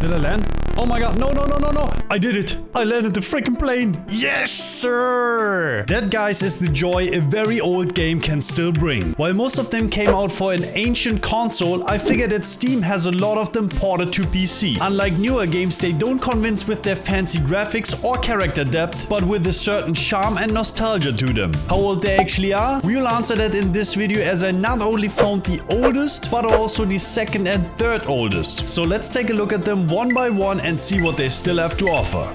Did I land? Oh my god, no, no, no, no, no. I did it. I landed the freaking plane. Yes, sir. That, guys, is the joy a very old game can still bring. While most of them came out for an ancient console, I figured that Steam has a lot of them ported to PC. Unlike newer games, they don't convince with their fancy graphics or character depth, but with a certain charm and nostalgia to them. How old they actually are? We will answer that in this video, as I not only found the oldest, but also the second and third oldest. So let's take a look at them one by one and see what they still have to offer.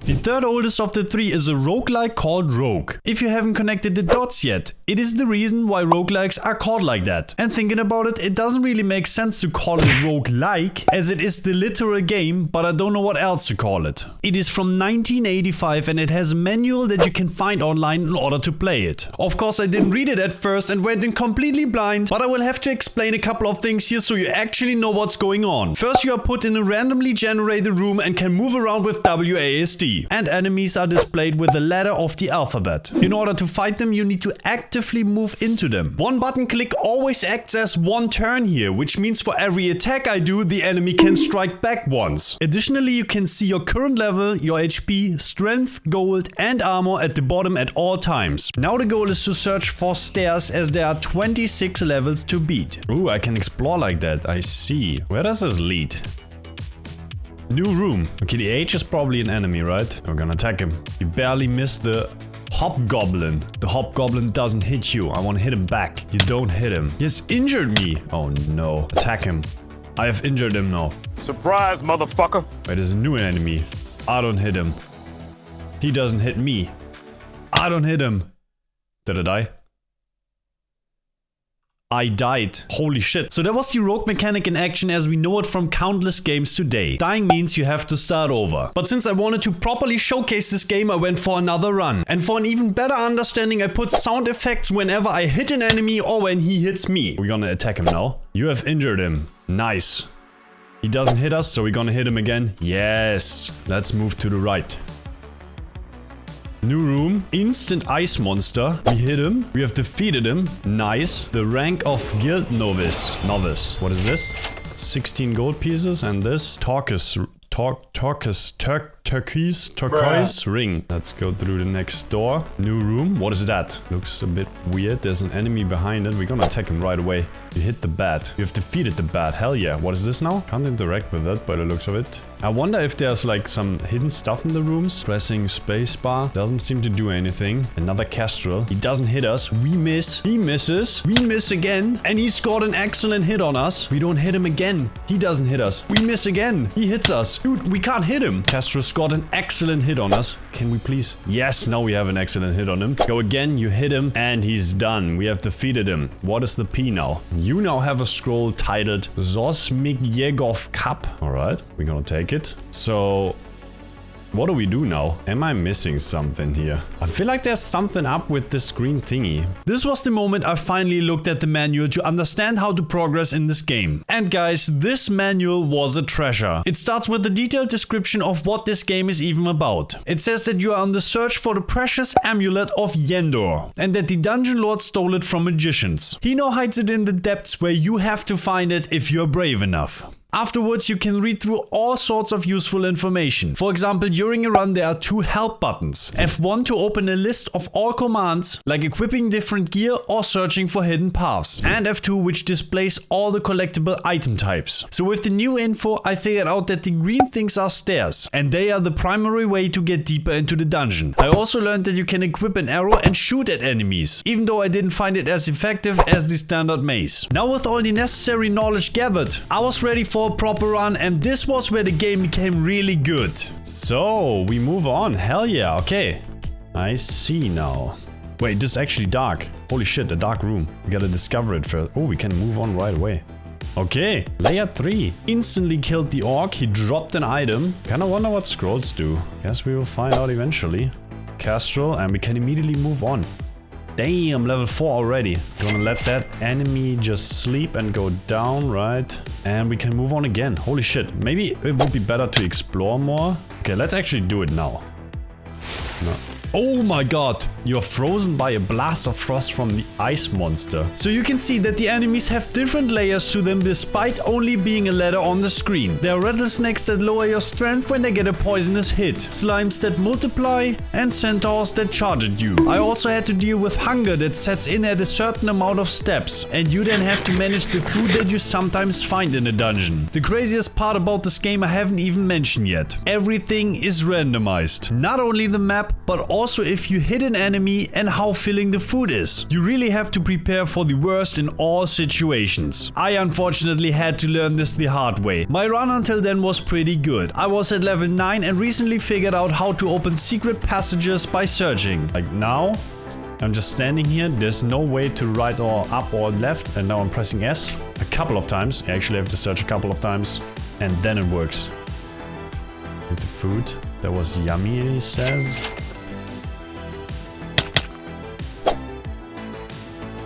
The third oldest of the three is a roguelike called Rogue. If you haven't connected the dots yet, it is the reason why roguelikes are called like that. And thinking about it, it doesn't really make sense to call it roguelike, as it is the literal game, but I don't know what else to call it. It is from 1985 and it has a manual that you can find online in order to play it. Of course, I didn't read it at first and went in completely blind, but I will have to explain a couple of things here so you actually know what's going on. First, you are put in a randomly generated room and can move around with WASD. And enemies are displayed with the letter of the alphabet. In order to fight them, you need to actively move into them. One button click always acts as one turn here, which means for every attack I do, the enemy can strike back once. Additionally, you can see your current level, your HP, strength, gold, and armor at the bottom at all times. Now the goal is to search for stairs, as there are 26 levels to beat. Ooh, I can explore like that. I see. Where does this lead? New room. Okay, the H is probably an enemy, right? We're gonna attack him. You barely missed the hobgoblin. The hobgoblin doesn't hit you. I want to hit him back. You don't hit him. He has injured me. Oh no. Attack him. I have injured him now. Surprise, motherfucker. Wait, there's a new enemy. I don't hit him. He doesn't hit me. I don't hit him. Did I die? I died. Holy shit. So that was the rogue mechanic in action as we know it from countless games today. Dying means you have to start over. But since I wanted to properly showcase this game, I went for another run. And for an even better understanding, I put sound effects whenever I hit an enemy or when he hits me. We're gonna attack him now. You have injured him. Nice. He doesn't hit us, so we're gonna hit him again. Yes. Let's move to the right. New room. Instant ice monster. We hit him. We have defeated him. Nice. The rank of guild novice. What is this? 16 gold pieces and this turquoise ring. Let's go through the next door. New room. What is that? Looks a bit weird. There's an enemy behind it. We're gonna attack him right away. You hit the bat. You have defeated the bat. Hell yeah. What is this now? Can't interact with that by the looks of it. I wonder if there's like some hidden stuff in the rooms. Pressing spacebar doesn't seem to do anything. Another Kestrel. He doesn't hit us. We miss. He misses. We miss again. And he scored an excellent hit on us. We don't hit him again. He doesn't hit us. We miss again. He hits us. Dude, we can't hit him. Kestrel scored an excellent hit on us. Can we please? Yes, now we have an excellent hit on him. Go again. You hit him and he's done. We have defeated him. What is the P now? You now have a scroll titled Zosmigjegov Cup. Alright, we're gonna take it. So, what do we do now? Am I missing something here? I feel like there's something up with this green thingy. This was the moment I finally looked at the manual to understand how to progress in this game. And guys, this manual was a treasure. It starts with a detailed description of what this game is even about. It says that you are on the search for the precious amulet of Yendor, and that the dungeon lord stole it from magicians. He now hides it in the depths where you have to find it if you're brave enough. Afterwards, you can read through all sorts of useful information. For example, during a run there are 2 help buttons. F1 to open a list of all commands, like equipping different gear or searching for hidden paths. And F2 which displays all the collectible item types. So with the new info, I figured out that the green things are stairs. And they are the primary way to get deeper into the dungeon. I also learned that you can equip an arrow and shoot at enemies. Even though I didn't find it as effective as the standard mace. Now with all the necessary knowledge gathered, I was ready for a proper run, and this was where the game became really good. So we move on. Hell yeah. Okay, I see now. Wait, this is actually dark. Holy shit, a dark room. We gotta discover it first. Oh, we can move on right away. Okay, layer 3. Instantly killed the orc. He dropped an item. Kinda wonder what scrolls do. Guess we will find out eventually. Kestrel, and we can immediately move on. Damn, level 4 already. Gonna let that enemy just sleep and go down, right? And we can move on again. Holy shit. Maybe it would be better to explore more. Okay, let's actually do it now. No. Oh my god. You're frozen by a blast of frost from the ice monster. So you can see that the enemies have different layers to them despite only being a letter on the screen. There are rattlesnakes that lower your strength when they get a poisonous hit, slimes that multiply, and centaurs that charge at you. I also had to deal with hunger that sets in at a certain amount of steps, and you then have to manage the food that you sometimes find in a dungeon. The craziest part about this game I haven't even mentioned yet. Everything is randomized. Not only the map, but also if you hit an enemy and how filling the food is. You really have to prepare for the worst in all situations. I unfortunately had to learn this the hard way. My run until then was pretty good. I was at level 9 and recently figured out how to open secret passages by searching. Like now, I'm just standing here. There's no way to right or up or left, and now I'm pressing S a couple of times. I actually have to search a couple of times, and then it works. With the food, that was yummy, he says.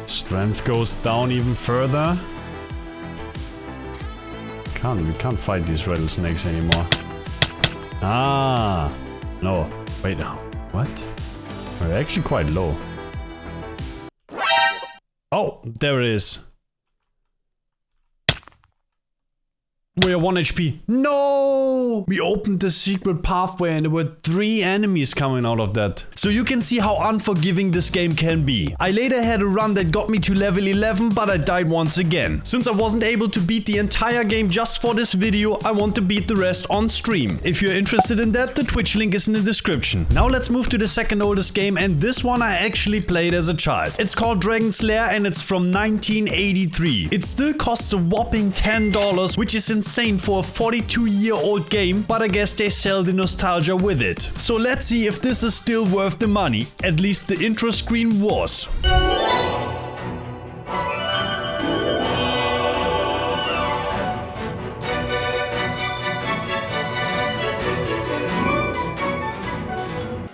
Strength goes down even further. We can't fight these rattlesnakes anymore. Ah, no, wait, what? We're actually quite low. Oh, there it is. We're 1 HP. No! We opened the secret pathway and there were 3 enemies coming out of that. So you can see how unforgiving this game can be. I later had a run that got me to level 11, but I died once again. Since I wasn't able to beat the entire game just for this video, I want to beat the rest on stream. If you're interested in that, the Twitch link is in the description. Now let's move to the second oldest game, and this one I actually played as a child. It's called Dragon's Lair and it's from 1983. It still costs a whopping $10, which is insane for a 42-year-old game, but I guess they sell the nostalgia with it. So let's see if this is still worth the money. At least the intro screen was.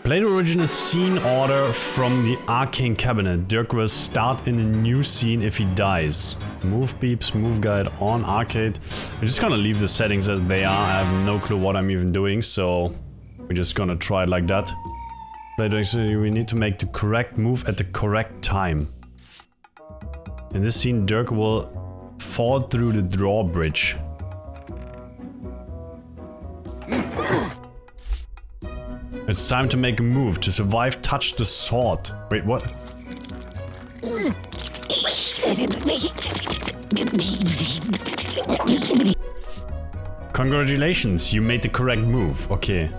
Play the original scene order from the arcane cabinet. Dirk will start in a new scene if he dies. Move beeps, move guide on, arcade. We're just gonna leave the settings as they are. I have no clue what I'm even doing, so we're just gonna try it like that. Play the we need to make the correct move at the correct time. In this scene, Dirk will fall through the drawbridge. It's time to make a move. To survive, touch the sword. Wait, what? Congratulations, you made the correct move. Okay.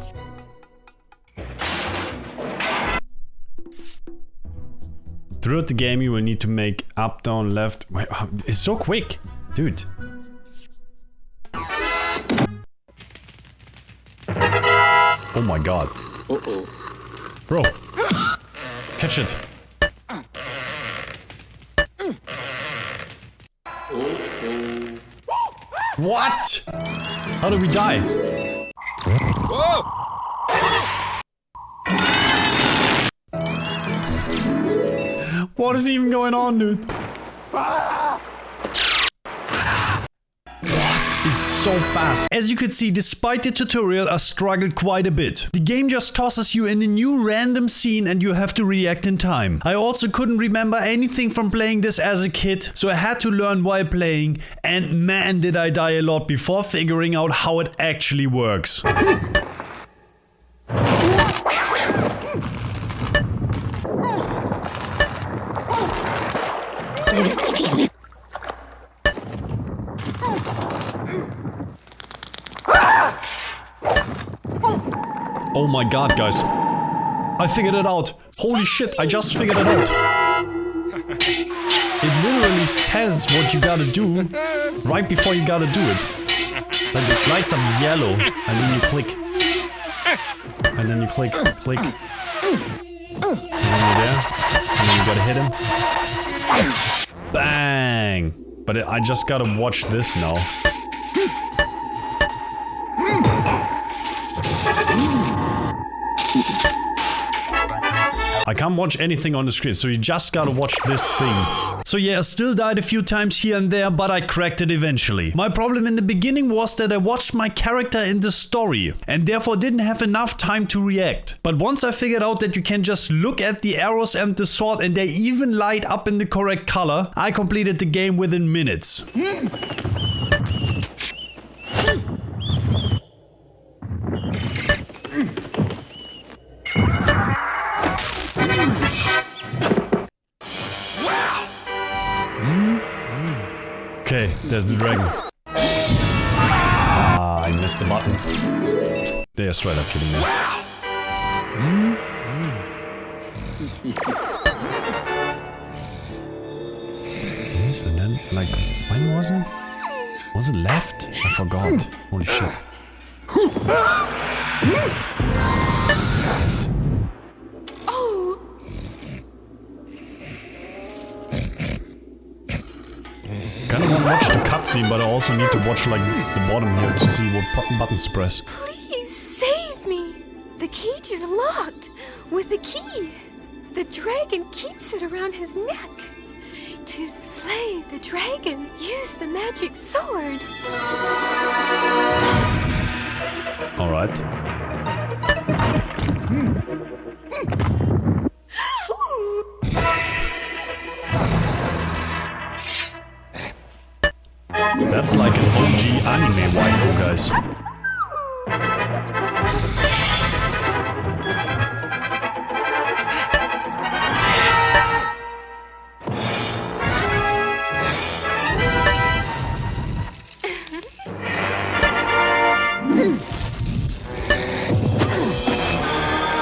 Throughout the game, you will need to make up, down, left. Wait, it's so quick, dude. Oh my god. Uh-oh. Bro. Catch it. Uh-oh. What? How did we die? Whoa! What is even going on, dude? It's so fast. As you could see, despite the tutorial, I struggled quite a bit. The game just tosses you in a new random scene and you have to react in time. I also couldn't remember anything from playing this as a kid, so I had to learn while playing, and man did I die a lot before figuring out how it actually works. Oh my god, guys. I figured it out. Holy shit, I just figured it out. It literally says what you gotta do right before you gotta do it. Like it lights up yellow, and then you click. And then you click, click. And then you're there. And then you gotta hit him. Bang! But I just gotta watch this now. I can't watch anything on the screen, so you just gotta watch this thing. So yeah, I still died a few times here and there, but I cracked it eventually. My problem in the beginning was that I watched my character in the story and therefore didn't have enough time to react. But once I figured out that you can just look at the arrows and the sword and they even light up in the correct color, I completed the game within minutes. Okay, there's the dragon. Ah, I missed the button. They're straight up kidding me. Yes, and then, like, when was it? Was it left? I forgot. Holy shit. Kinda wanna watch the cutscene, but I also need to watch like the bottom here to see what buttons to press. Please save me! The cage is locked with a key. The dragon keeps it around his neck. To slay the dragon, use the magic sword. Alright. That's like an OG anime waifu, guys.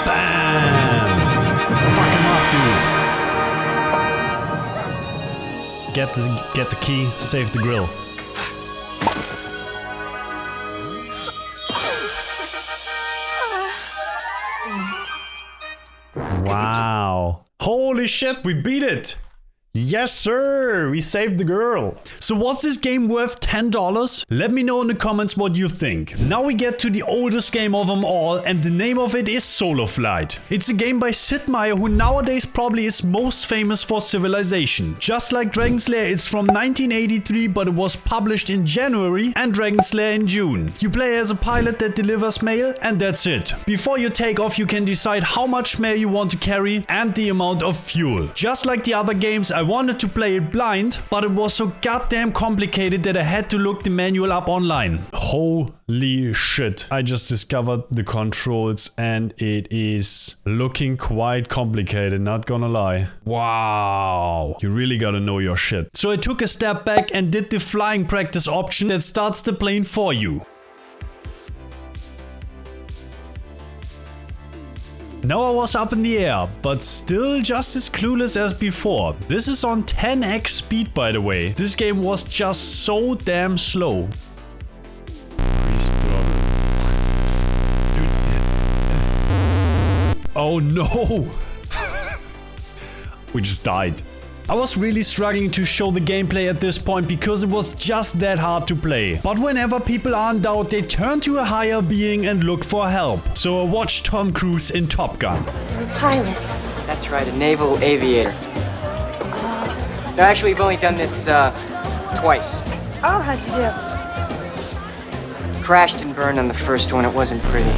Bam! Fuck him up, dude. Get the key, save the grill. Wow. Holy shit, we beat it! Yes, sir! We saved the girl. So was this game worth $10? Let me know in the comments what you think. Now we get to the oldest game of them all, and the name of it is Solo Flight. It's a game by Sid Meier, who nowadays probably is most famous for Civilization. Just like Dragon's Lair, it's from 1983, but it was published in January, and Dragon's Lair in June. You play as a pilot that delivers mail, and that's it. Before you take off, you can decide how much mail you want to carry and the amount of fuel. Just like the other games, I wanted to play it blind, but it was so goddamn complicated that I had to look the manual up online. Holy shit. I just discovered the controls and it is looking quite complicated, not gonna lie. Wow. You really gotta know your shit. So I took a step back and did the flying practice option that starts the plane for you. Now I was up in the air, but still just as clueless as before. This is on 10x speed, by the way. This game was just so damn slow. Dude. Oh no! We just died. I was really struggling to show the gameplay at this point because it was just that hard to play. But whenever people are in doubt, they turn to a higher being and look for help. So I watched Tom Cruise in Top Gun. You're a pilot. That's right, a naval aviator. No, actually, we've only done this twice. Oh, how'd you do? Crashed and burned on the first one. It wasn't pretty.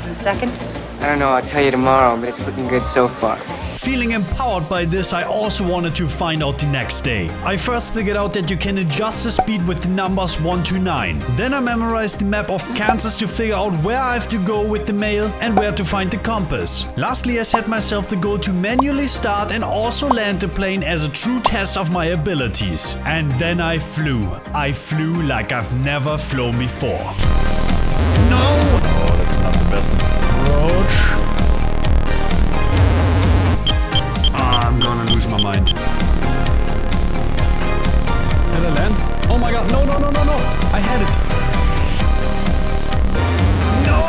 The second? I don't know, I'll tell you tomorrow, but it's looking good so far. Feeling empowered by this, I also wanted to find out the next day. I first figured out that you can adjust the speed with the numbers 1 to 9. Then I memorized the map of Kansas to figure out where I have to go with the mail and where to find the compass. Lastly, I set myself the goal to manually start and also land the plane as a true test of my abilities. And then I flew. I flew like I've never flown before. No! Oh, that's not the best approach. I'm gonna lose my mind. Did I land? Oh my god, no, no, no, no, no! I had it! No!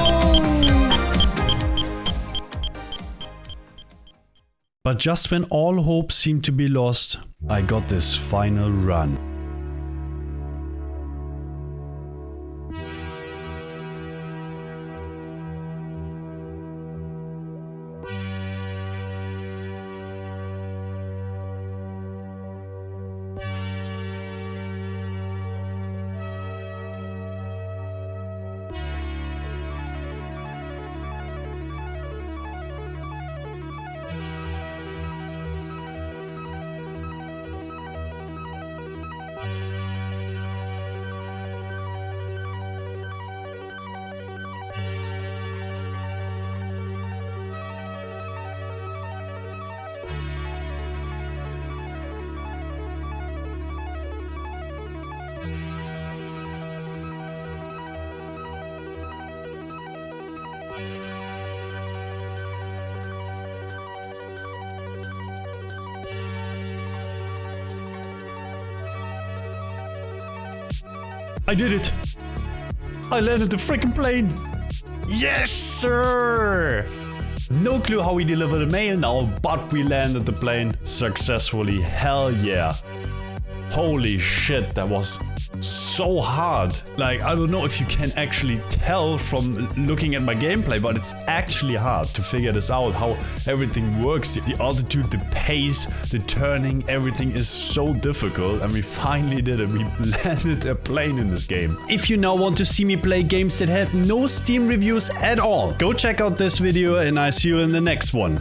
But just when all hope seemed to be lost, I got this final run. I did it. I landed the freaking plane. Yes, sir. No clue how we deliver the mail now, but we landed the plane successfully. Hell yeah. Holy shit, that was so hard. Like, I don't know if you can actually tell from looking at my gameplay, but it's actually hard to figure this out, how everything works. The altitude, the pace, the turning, everything is so difficult, and we finally did it. We landed a plane in this game. If you now want to see me play games that had no Steam reviews at all, go check out this video and I see you in the next one.